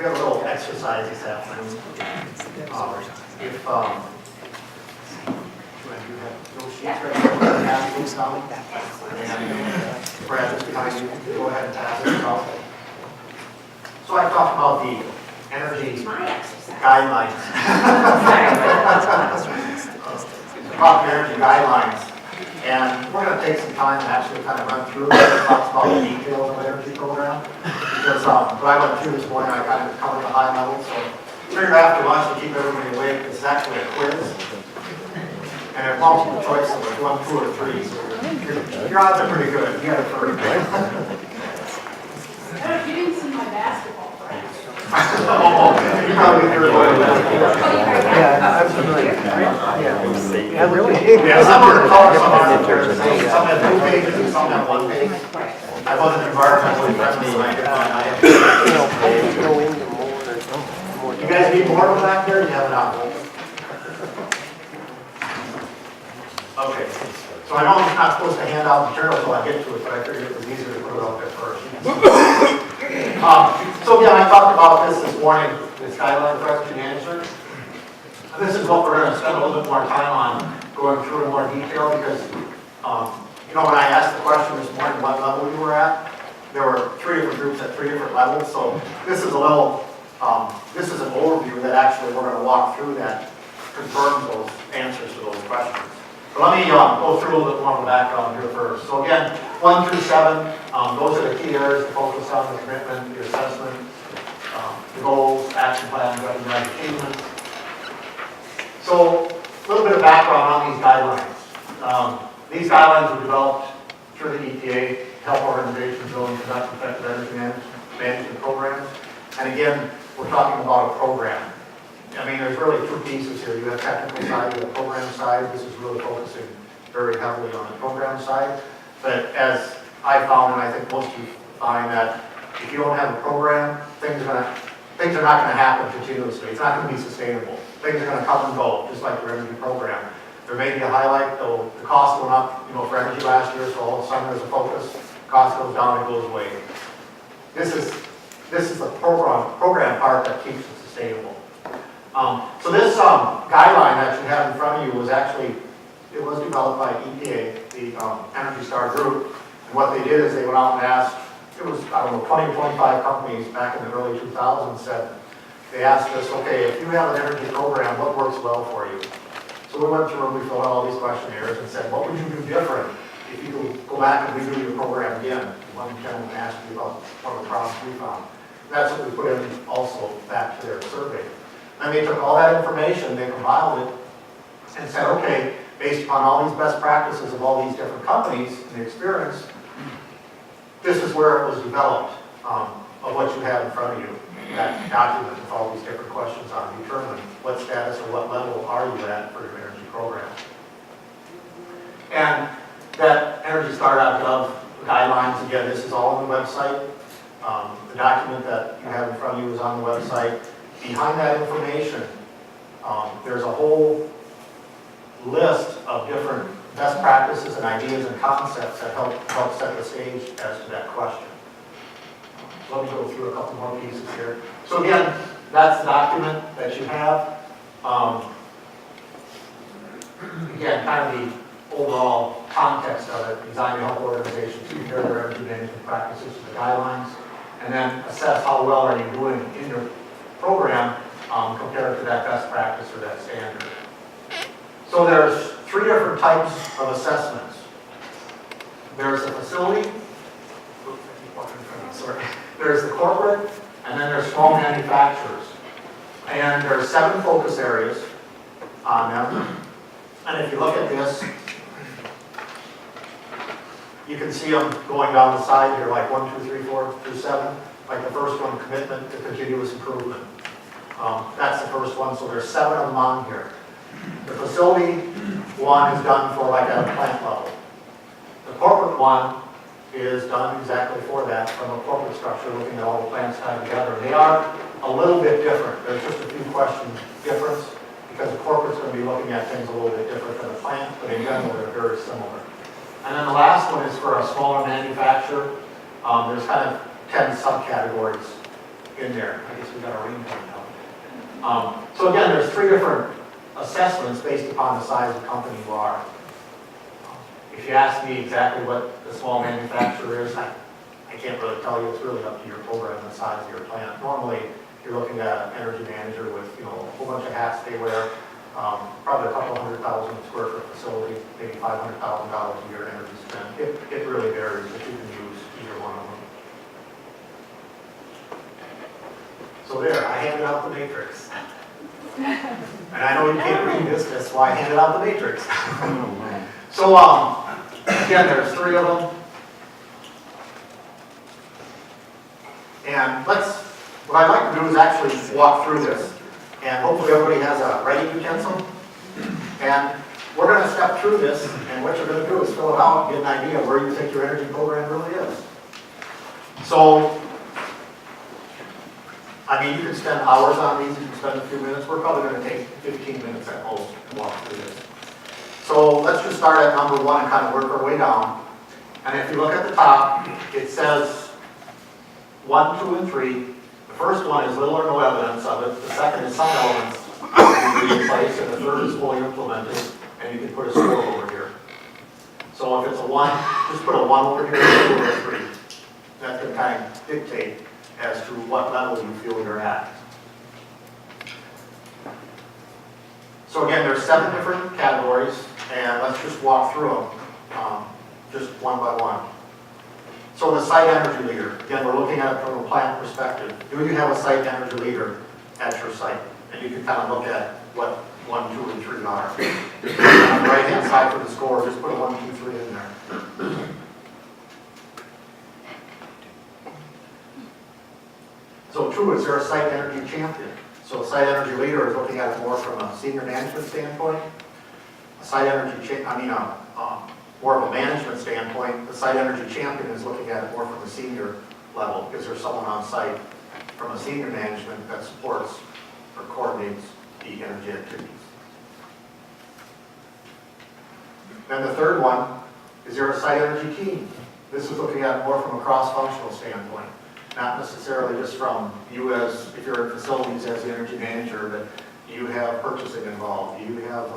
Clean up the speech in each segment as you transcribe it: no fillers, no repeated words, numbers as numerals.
we have a little exercise this afternoon. If you have those sheets right there, pass these out. And Brad is behind you. Go ahead and pass it out. So I talked about the energy guidelines. About the energy guidelines. And we're going to take some time to actually kind of run through it, talk about the details of the energy program. Because what I went through this morning, I kind of covered the high level. So figured after lunch to keep everybody awake, this is actually a quiz. And there's multiple choice, so there's 1, 2, or 3. So your odds are pretty good. You got it pretty good. You didn't see my basketball practice. Oh, you probably did really well. Yeah, I'm familiar. Yeah, really? Yeah, some are color, some aren't. Some have 2 pages and some have 1 page. I wasn't environmentally friendly when I did mine. I had you guys need more of back there? You have it out. Okay. So I know I'm not supposed to hand out material until I get to it, but I figured it was easier to put it up there first. So yeah, I talked about this morning, this guideline for energy management. And this is what we're going to spend a little bit more time on, going through in more detail, because you know, when I asked the question this morning what level you were at, there were 3 different groups at 3 different levels. So this is a little, this is an overview that actually we're going to walk through that confirms those answers to those questions. But let me go through a little bit more of the background here first. So again, 1 through 7, those are the key areas to focus on: the commitment, the assessment, the goals, action plan, recognize achievements. So a little bit of background on these guidelines. These guidelines were developed through the EPA to help organizations build and conduct effective energy management programs. And again, we're talking about a program. I mean, there's really 2 pieces here. You have technical side, you have program side. This is really focusing very heavily on the program side. But as I found, and I think most of you find, that if you don't have a program, things are not going to happen continuously. It's not going to be sustainable. Things are going to come and go, just like your energy program. There may be a highlight, though the cost went up, you know, for energy last year, so all of a sudden there's a focus. Cost goes down, it goes away. This is the program part that keeps it sustainable. So this guideline that you have in front of you was actually, it was developed by EPA, the Energy Star group. And what they did is they went out and asked, it was, I don't know, 20 or 25 companies back in the early 2000s said, they asked us, okay, if you have an energy program, what works well for you? So we went through and we filled out all these questionnaires and said, what would you do different if you could go back and redo your program again? One gentleman asked me about one of the problems we found. That's what we put in also back to their survey. And they took all that information, they compiled it, and said, okay, based upon all these best practices of all these different companies and the experience, this is where it was developed, of what you have in front of you, that document with all these different questions on to determine what status or what level are you at for your energy program. And that Energy Star.gov guidelines, again, this is all on the website. The document that you have in front of you is on the website. Behind that information, there's a whole list of different best practices and ideas and concepts that help set the stage as to that question. Let me go through a couple more pieces here. So again, that's the document that you have. Again, kind of the overall context of it, designed to help organizations compare their energy management practices to the guidelines, and then assess how well are you doing in your program compared to that best practice or that standard. So there's 3 different types of assessments. There's the facility, there's the corporate, and then there's small manufacturers. And there's 7 focus areas on them. And if you look at this, you can see them going down the side here, like 1, 2, 3, 4 through 7. Like the first one, commitment to continuous improvement. That's the first one, so there's 7 of them on here. The facility one is done for like at a plant level. The corporate one is done exactly for that, from a corporate structure, looking at all the plants tied together. They are a little bit different. There's just a few questions difference, because the corporate's going to be looking at things a little bit different than the plant, but in general they're very similar. And then the last one is for a smaller manufacturer. There's kind of 10 subcategories in there. I guess we got our rain coming out. So again, there's 3 different assessments based upon the size of company you are. If you ask me exactly what the small manufacturer is, I can't really tell you. It's really up to your program and the size of your plant. Normally, you're looking at an energy manager with, a whole bunch of hats they wear, probably a couple $100,000 square foot facility, maybe $500,000 a year energy spend. It really varies, but you can use either one of them. So there, I handed out the matrix. And I know you can't read this, that's why I handed out the matrix. So, again, there's 3 of them. And what I'd like to do is actually walk through this. And hopefully everybody has a writing utensil. And we're going to step through this, and what you're going to do is fill it out and get an idea of where you think your energy program really is. So, I mean, you can spend hours on these, you can spend a few minutes. We're probably going to take 15 minutes at most to walk through this. So let's just start at number 1 and kind of work our way down. And if you look at the top, it says 1, 2, and 3. The first one is little or no evidence of it. The second is some elements in place, and the third is fully implemented. And you can put a score over here. So if it's a 1, just put a 1 over here and a 3. That's going to kind of dictate as to what level you feel you're at. So again, there's 7 different categories, and let's just walk through them, just one by one. So the site energy leader, again, we're looking at it from a plant perspective. Do you have a site energy leader at your site? And you can kind of look at what 1, 2, and 3 are. On the right-hand side for the score, just put a 1, 2, 3 in there. So 2, is there a site energy champion? So a site energy leader is looking at it more from a senior management standpoint. A site energy, more of a management standpoint. The site energy champion is looking at it more from a senior level. Is there someone on site from a senior management that supports or coordinates the energy activities? Then the third one, is there a site energy team? This is looking at it more from a cross-functional standpoint. Not necessarily just from you as, if you're in facilities as the energy manager, but you have purchasing involved, you have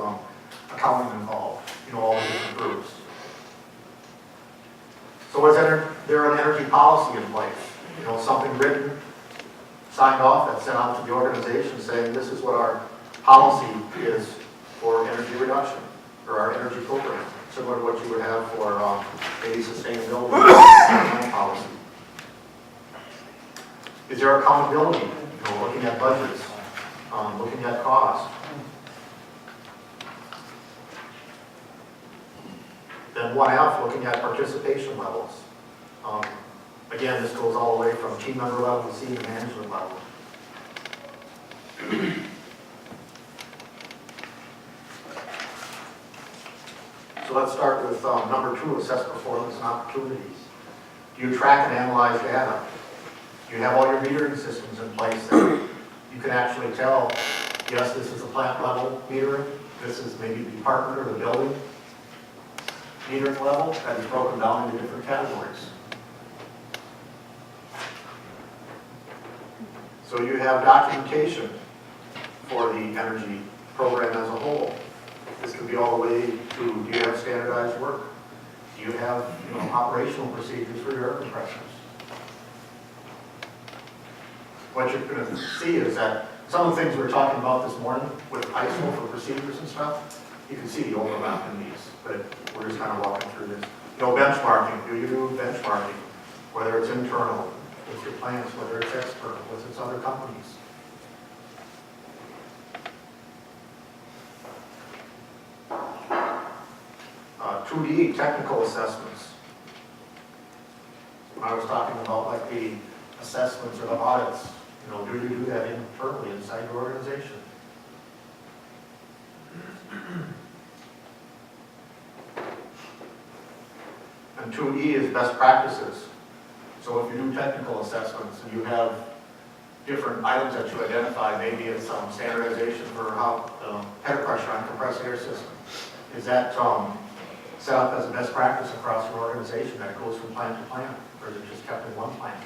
accounting involved, all the different groups. So is there an energy policy in place? Something written, signed off, that's sent out to the organization saying this is what our policy is for energy reduction, or our energy program, similar to what you would have for maybe sustainability policy. Is there accountability? Looking at budgets, looking at cost. Then 1F, looking at participation levels. Again, this goes all the way from team member level to senior management level. So let's start with number 2, assess performance and opportunities. Do you track and analyze data? Do you have all your metering systems in place that you can actually tell, yes, this is a plant level metering, this is maybe the department or the building metering level that is broken down into different categories. So you have documentation for the energy program as a whole. This could be all the way to, do you have standardized work? Do you have operational procedures for your air compressors? What you're going to see is that some of the things we were talking about this morning with ISO for procedures and stuff, you can see the overlap in these, but we're just kind of walking through this. Benchmarking, do you do benchmarking? Whether it's internal with your plants, whether it's external with its other companies. 2D, technical assessments. When I was talking about like the assessments or the audits, do you do that internally inside your organization? And 2E is best practices. So if you do technical assessments and you have different items that you identify, maybe it's standardization for how header pressure on compressed air system. Is that set up as a best practice across your organization that it goes from plant to plant, or is it just kept in one plant?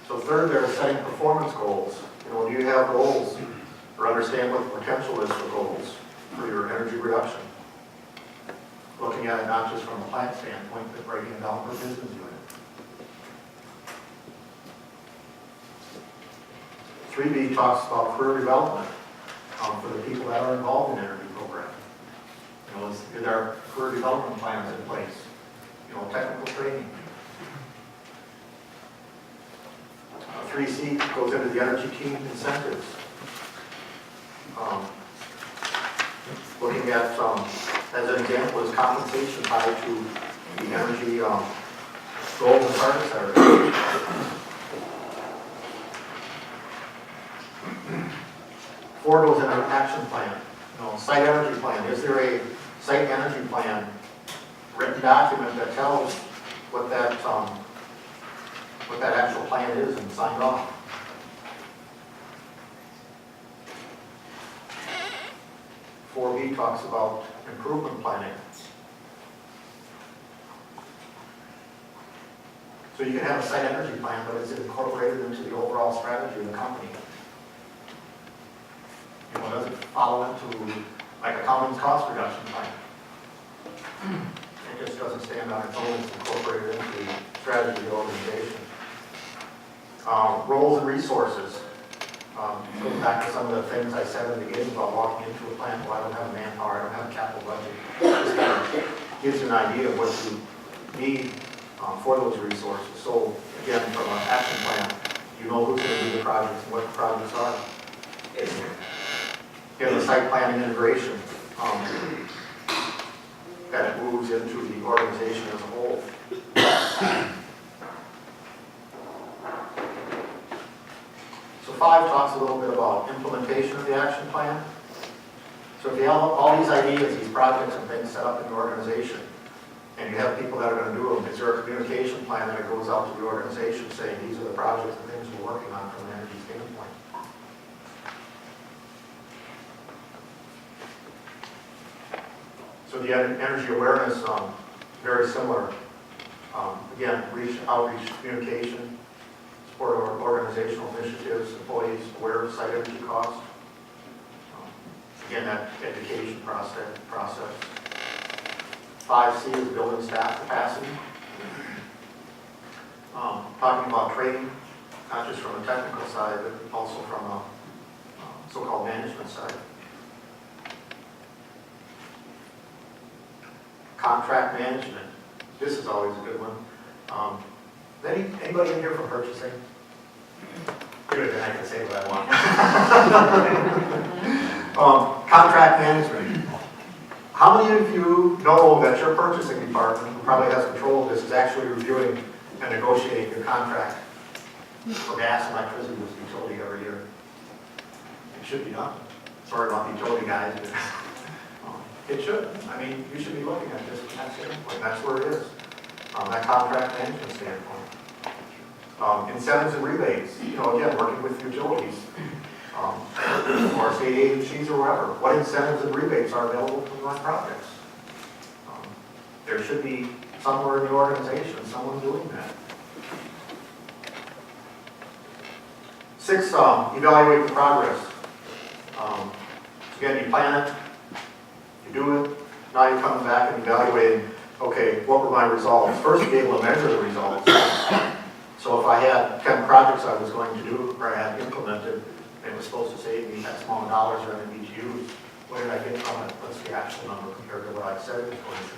So third, they're setting performance goals. You know, do you have goals or understand what the potential is for goals for your energy reduction? Looking at it not just from a plant standpoint, but breaking it down per business unit. 3B talks about career development for the people that are involved in energy program. You know, is there career development plans in place? You know, technical training. 3C goes into the energy team incentives. Looking at, as an example, is compensation tied to the energy goals and targets that are. 4 goes into an action plan. You know, site energy plan. Is there a site energy plan, written document that tells what that actual plan is and signed off? 4B talks about improvement planning. So you can have a site energy plan, but it's incorporated into the overall strategy of the company. You know, does it follow into like accountant's cost reduction plan? It just doesn't stand on its own. It's incorporated into the strategy of the organization. Roles and resources. Going back to some of the things I said in the beginning about walking into a plant, well, I don't have manpower, I don't have a capital budget. This kind of gives you an idea of what you need for those resources. So again, from an action plan, you know who's going to do the projects and what the projects are. Again, the site planning integration, that it moves into the organization as a whole. So 5 talks a little bit about implementation of the action plan. So if you have all these ideas, these projects and things set up in your organization, and you have people that are going to do them, is there a communication plan that goes out to the organization saying these are the projects and things we're working on from an energy standpoint? So the energy awareness, very similar. Again, outreach, communication, support organizational initiatives, employees aware of site energy costs. Again, that education process. 5C is building staff capacity. Talking about training, not just from a technical side, but also from a so-called management side. Contract management. This is always a good one. Anybody in here from purchasing? Good, then I can say what I want. Contract management. How many of you know that your purchasing department, who probably has control of this, is actually reviewing and negotiating your contract for gas and electricity with the utility every year? It should be done. Sorry about the utility guys, but it should. I mean, you should be looking at this from that standpoint. That's where it is, that contract management standpoint. Incentives and rebates. You know, again, working with utilities, or state agencies or wherever. What incentives and rebates are available to run projects? There should be somewhere in the organization someone doing that. 6, evaluate the progress. Again, you plan it, you do it, now you're coming back and evaluating, okay, what were my results? First, be able to measure the results. So if I had 10 projects I was going to do, or I had implemented, and it was supposed to save me X amount of dollars or I need to use, what did I get from it? What's the actual number compared to what I said it was going to?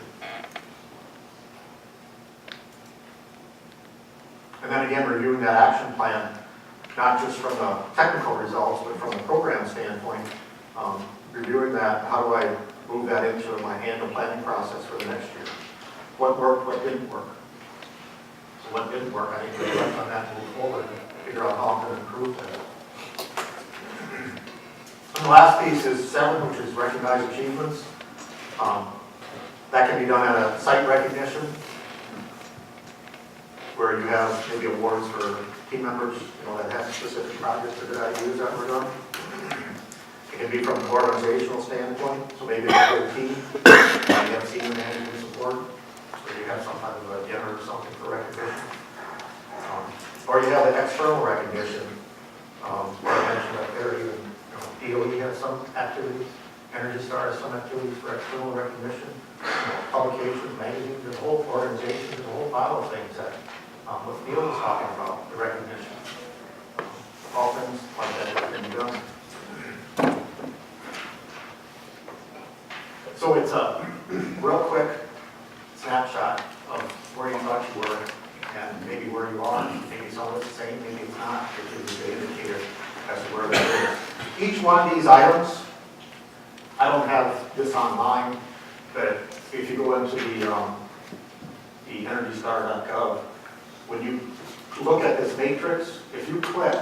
And then again, reviewing that action plan, not just from the technical results, but from the program standpoint, reviewing that, how do I move that into my annual planning process for the next year? What worked, what didn't work? So what didn't work, I need to reflect on that and move forward and figure out how I'm going to improve that. And the last piece is 7, which is recognize achievements. That can be done at a site recognition, where you have maybe awards for team members, you know, that have specific projects or good ideas that were done. It can be from an organizational standpoint, so maybe it's a good team, you have senior management support, so you have some type of a dinner or something for recognition. Or you have the external recognition, where I mentioned up there, even, DOE has some activities, Energy Star has some activities for external recognition, publications, magazines, there's a whole organization, there's a whole pile of things that, what Neil was talking about, the recognition. All things like that can be done. So it's a real quick snapshot of where you thought you were and maybe where you are. Maybe some of it's the same, maybe it's not. It gives you an indicator as to where that is. Each one of these items, I don't have this online, but if you go into the EnergyStar.gov, when you look at this matrix, if you click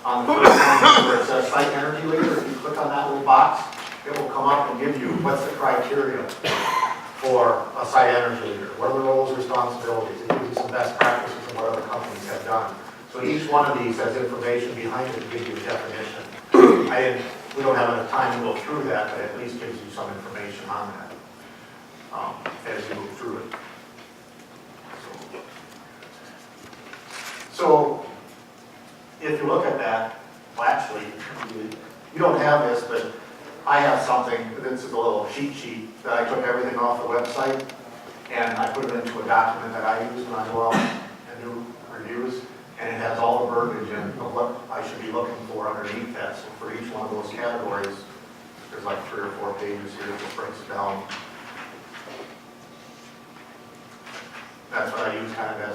on the first one where it says Site Energy Leader, if you click on that little box, it will come up and give you what's the criteria for a site energy leader. What are the roles, responsibilities? It gives you some best practices and what other companies have done. So each one of these has information behind it to give you a definition. We don't have enough time to go through that, but at least gives you some information on that as you move through it. So if you look at that, well actually, you don't have this, but I have something, this is a little cheat sheet that I took everything off the website and I put it into a document that I use when I go out and do reviews, and it has all the verbiage in of what I should be looking for underneath that. So for each one of those categories, there's like 3 or 4 pages here that breaks it down. That's what I use kind of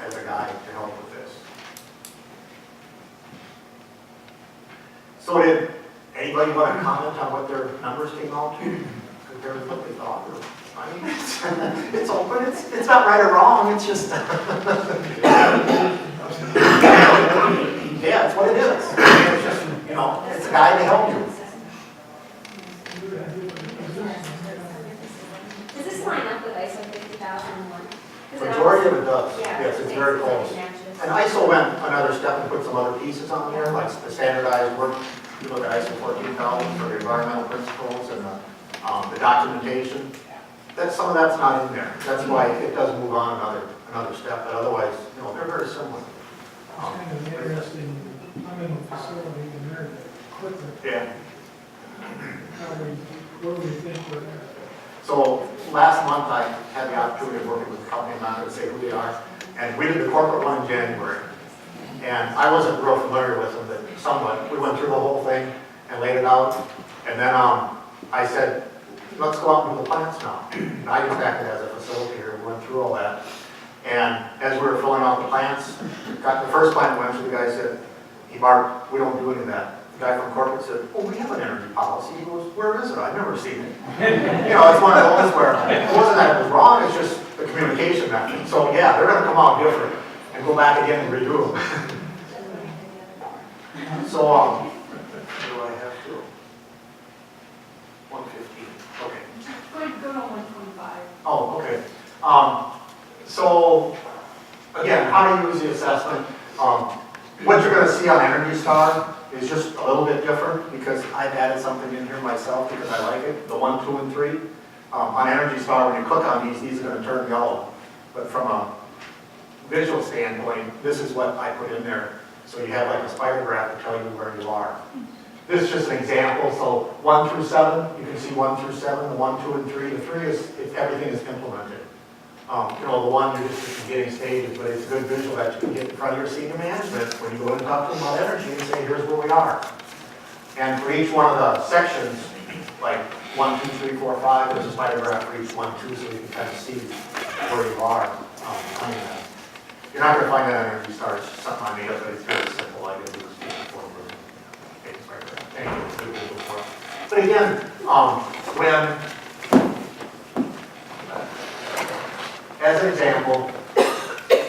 as a guide to help with this. So did anybody want to comment on what their numbers came out to compared to what they thought? I mean, it's open. It's not right or wrong. It's just yeah, it's what it is. It's just, it's a guide to help you. Does this line up with ISO 50001? Majority of it does. Yeah, Yes, it's very close. And ISO went another step and put some other pieces on there, like the standardized work. You look at ISO 14000 for the environmental principles and the documentation. Some of that's not in there. That's why it does move on another step. But otherwise, they're very similar. It's kind of interesting, I'm in a facility and they're equipment, Yeah. where we think we're at. So last month I had the opportunity of working with a company, I'm not going to say who they are, and we did the corporate one in January. And I wasn't real familiar with them, but somewhat. We went through the whole thing and laid it out. And then I said, let's go out and do the plants now. And I just acted as a facilitator, we went through all that. And as we were filling out the plants, the first plant went to the guy said, hey Bart, we don't do any of that. The guy from corporate said, oh, we have an energy policy. He goes, where is it? I've never seen it. It's one of those where it wasn't that it was wrong, it's just the communication method. So yeah, they're going to come out different and go back again and redo them. So, what do I have to? 115, okay. Go to 125. Oh, okay. So, again, how to use the assessment. What you're going to see on Energy Star is just a little bit different because I've added something in here myself because I like it, the 1, 2, and 3. On Energy Star, when you click on these are going to turn yellow. But from a visual standpoint, this is what I put in there. So you have like a spider graph to tell you where you are. This is just an example. So 1 through 7, you can see 1 through 7, the 1, 2, and 3. The 3 is if everything is implemented. The 1 you're just at the beginning stages, but it's a good visual that you can get in front of your senior management when you go and talk to them about energy and say, here's where we are. And for each one of the sections, like 1, 2, 3, 4, 5, there's a spider graph for each 1, 2, so you can kind of see where you are. You're not going to find that on Energy Star. It's just something I made up, but it's very simple. I did this before. But again, as an example,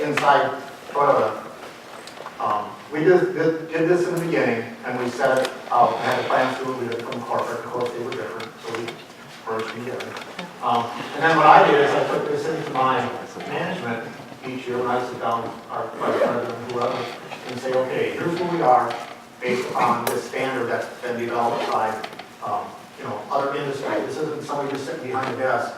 inside Toyota, we did this in the beginning, and we set it out, and had the plans to it. We did it from corporate. Of course, they were different, so we merged together. And then what I did is I took this into my management each year when I sit down with our vice president, whoever, and say, okay, here's where we are based upon this standard that's been developed by, other industry. This isn't somebody just sitting behind a desk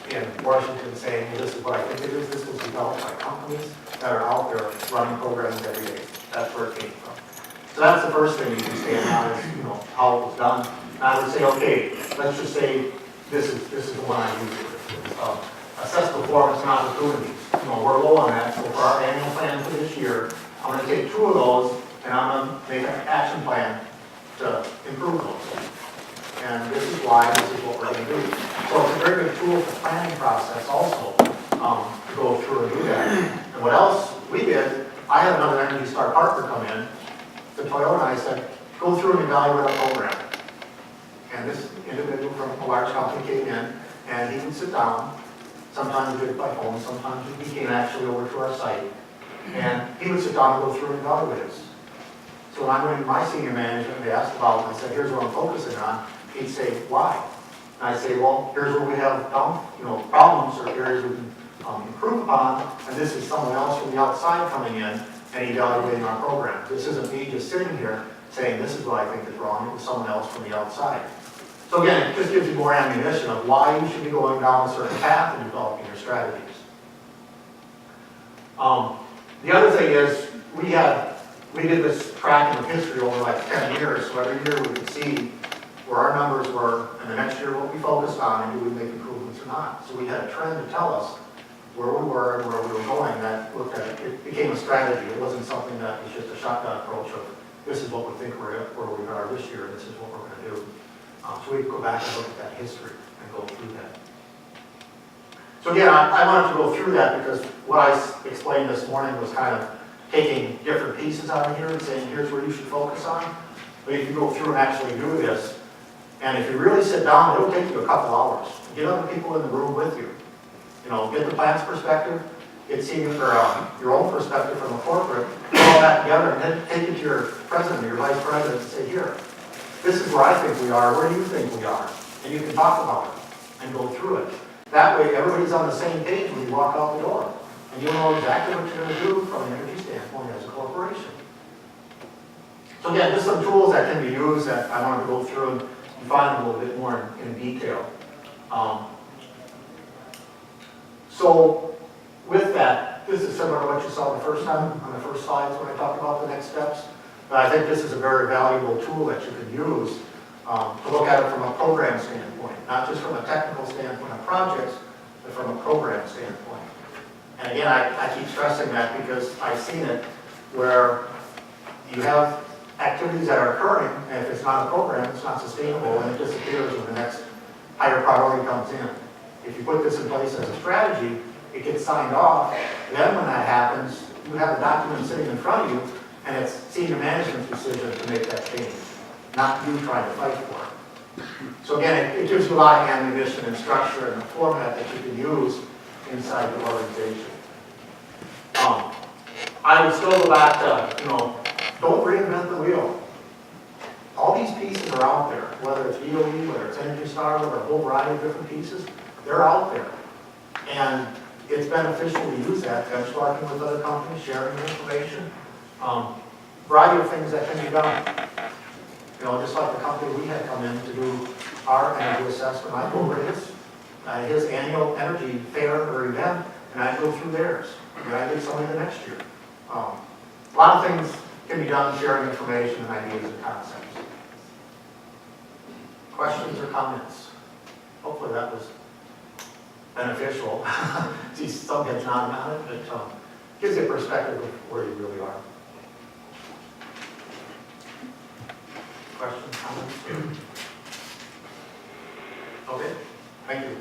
in Washington saying, well, this is what I think it is. This was developed by companies. that are out there running programs every day. That's where it came from. So that's the first thing you can stand on is, how it was done. And I would say, okay, let's just say this is the one I use. Assess performance and opportunities. We're low on that, so for our annual plan for this year, I'm gonna take 2 of those and I'm gonna make an action plan to improve those. And this is why, this is what we're gonna do. So it's a very good tool for planning process also, to go through and do that. And what else we did, I had another Energy Star partner come in to Toyota and I said, go through and evaluate our program. And this individual from a large company came in and he would sit down. Sometimes he did it by phone, sometimes he came actually over to our site. And he would sit down and go through and evaluate us. So when I went to my senior management, they asked about it, and I said, here's what I'm focusing on. He'd say, why? And I'd say, well, here's where we have problems or areas we can improve upon, and this is someone else from the outside coming in and evaluating our program. This isn't me just sitting here saying this is what I think is wrong, it was someone else from the outside. So again, it just gives you more ammunition of why you should be going down a certain path and developing your strategies. The other thing is, we did this tracking of history over like 10 years, so every year we could see where our numbers were, and the next year what we focused on, and do we make improvements or not. So we had a trend to tell us where we were and where we were going. That looked at it became a strategy. It wasn't something that was just a shotgun approach of this is what we think we're at, where we are this year, and this is what we're going to do. So we could go back and look at that history and go through that. So again, I wanted to go through that because what I explained this morning was kind of taking different pieces out of here and saying here's where you should focus on. But if you go through and actually do this, and if you really sit down, it'll take you a couple hours. Get other people in the room with you. Get the plant's perspective, get senior or your own perspective from a corporate, put all that together, and then take it to your president or your vice president and say, here, this is where I think we are, where do you think we are? And you can talk about it and go through it. That way, everybody's on the same page when you walk out the door. And you'll know exactly what you're going to do from an energy standpoint as a corporation. So again, just some tools that can be used that I wanted to go through and define a little bit more in detail. So with that, this is similar to what you saw the first time on the first slides when I talked about the next steps. But I think this is a very valuable tool that you can use to look at it from a program standpoint, not just from a technical standpoint of projects, but from a program standpoint. And again, I keep stressing that because I've seen it where you have activities that are occurring, and if it's not a program, it's not sustainable, and it disappears when the next higher priority comes in. If you put this in place as a strategy, it gets signed off, then when that happens, you have a document sitting in front of you, and it's senior management's decision to make that change, not you trying to fight for it. So again, it gives you a lot of ammunition and structure and a format that you can use inside the organization. I would still go back to, don't reinvent the wheel. All these pieces are out there, whether it's DOE, whether it's Energy Star, whether a whole variety of different pieces, they're out there. And it's beneficial to use that, benchmarking with other companies, sharing information, variety of things that can be done. Just like the company we had come in to do our energy assessment, I go over his annual energy fair or event, and I go through theirs. And I did something the next year. A lot of things can be done sharing information and ideas and concepts. Questions or comments? Hopefully that was beneficial. See some heads nodding on it, but gives you a perspective of where you really are. Questions, comments? Okay, thank you.